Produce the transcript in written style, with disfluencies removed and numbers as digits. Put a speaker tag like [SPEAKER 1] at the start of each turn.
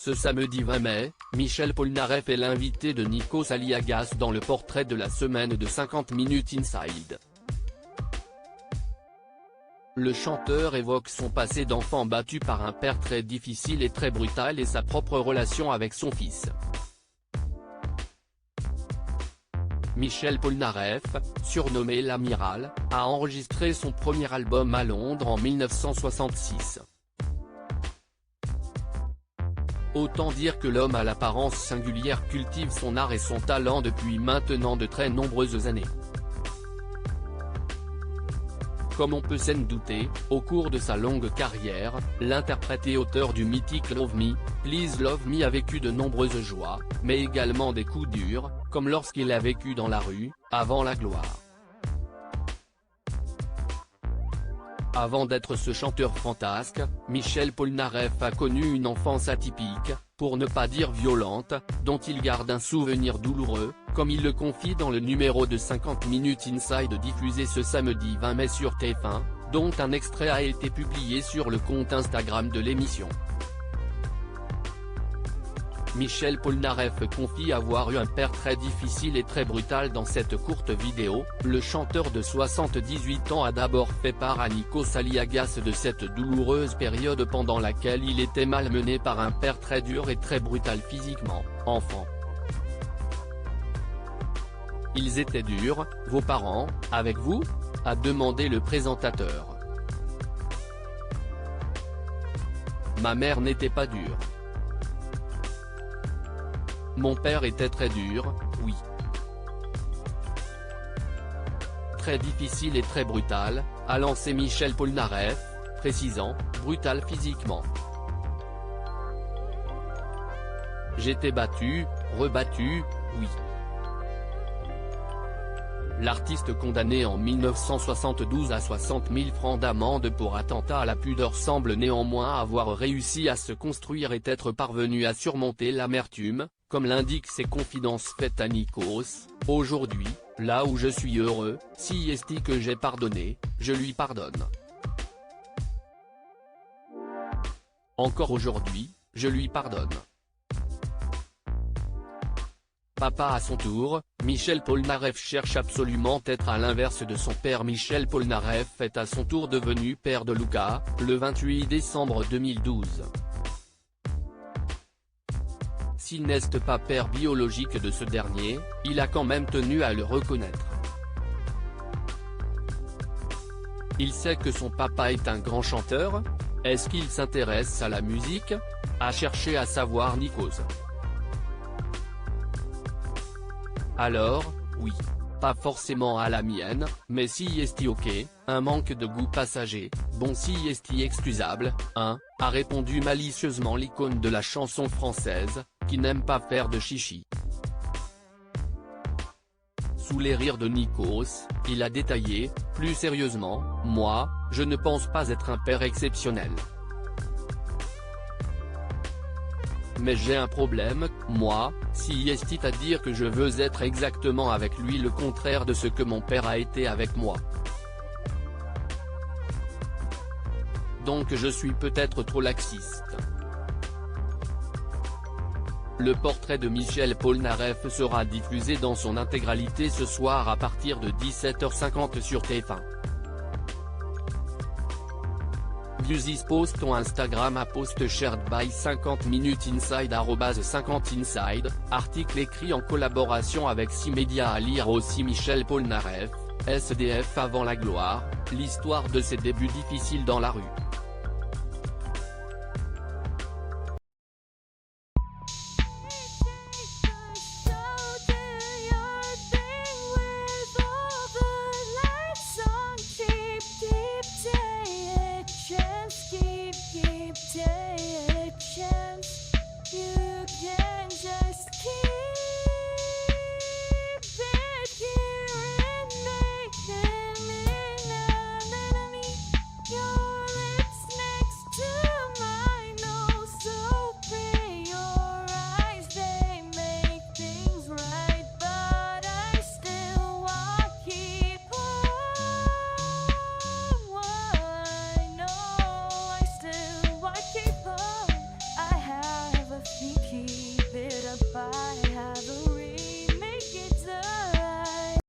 [SPEAKER 1] Ce samedi 20 mai, Michel Polnareff est l'invité de Nikos Aliagas dans le portrait de la semaine de 50 Minutes Inside. Le chanteur évoque son passé d'enfant battu par un père très difficile et très brutal et sa propre relation avec son fils. Michel Polnareff, surnommé l'Amiral, a enregistré son premier album à Londres en 1966. Autant dire que l'homme à l'apparence singulière cultive son art et son talent depuis maintenant de très nombreuses années. Comme on peut s'en douter, au cours de sa longue carrière, l'interprète et auteur du mythique Love Me, Please Love Me a vécu de nombreuses joies, mais également des coups durs, comme lorsqu'il a vécu dans la rue, avant la gloire. Avant d'être ce chanteur fantasque, Michel Polnareff a connu une enfance atypique, pour ne pas dire violente, dont il garde un souvenir douloureux, comme il le confie dans le numéro de 50 Minutes Inside diffusé ce samedi 20 mai sur TF1, dont un extrait a été publié sur le compte Instagram de l'émission. Michel Polnareff confie avoir eu un père très difficile et très brutal. Dans cette courte vidéo, le chanteur de 78 ans a d'abord fait part à Nikos Aliagas de cette douloureuse période pendant laquelle il était malmené par un père très dur et très brutal physiquement, enfant. Ils étaient durs, vos parents, avec vous ? A demandé le présentateur. Ma mère n'était pas dure. Mon père était très dur, oui. Très difficile et très brutal, a lancé Michel Polnareff, précisant, brutal physiquement. J'étais battu, rebattu, oui. L'artiste condamné en 1972 à 60 000 francs d'amende pour attentat à la pudeur semble néanmoins avoir réussi à se construire et être parvenu à surmonter l'amertume, comme l'indiquent ses confidences faites à Nikos. Aujourd'hui, là où je suis heureux, si est que j'ai pardonné, je lui pardonne. Encore aujourd'hui, je lui pardonne. Papa à son tour, Michel Polnareff cherche absolument être à l'inverse de son père. Michel Polnareff est à son tour devenu père de Luca, le 28 décembre 2012. S'il n'est pas père biologique de ce dernier, il a quand même tenu à le reconnaître. Il sait que son papa est un grand chanteur ? Est-ce qu'il s'intéresse à la musique ? A cherché à savoir Nikos. Alors, oui. Pas forcément à la mienne, mais si est ok, un manque de goût passager, bon si est excusable, hein, a répondu malicieusement l'icône de la chanson française, qui n'aime pas faire de chichi. Sous les rires de Nikos, il a détaillé, plus sérieusement, moi, je ne pense pas être un père exceptionnel. Mais j'ai un problème, moi, si est à dire que je veux être exactement avec lui le contraire de ce que mon père a été avec moi. Donc je suis peut-être trop laxiste. Le portrait de Michel Polnareff sera diffusé dans son intégralité ce soir à partir de 17h50 sur TF1. View this post on Instagram à post shared by 50 Minutes Inside @50inside, article écrit en collaboration avec 6 médias. À lire aussi Michel Polnareff, SDF avant la gloire, l'histoire de ses débuts difficiles dans la rue.
[SPEAKER 2] Your lips I have a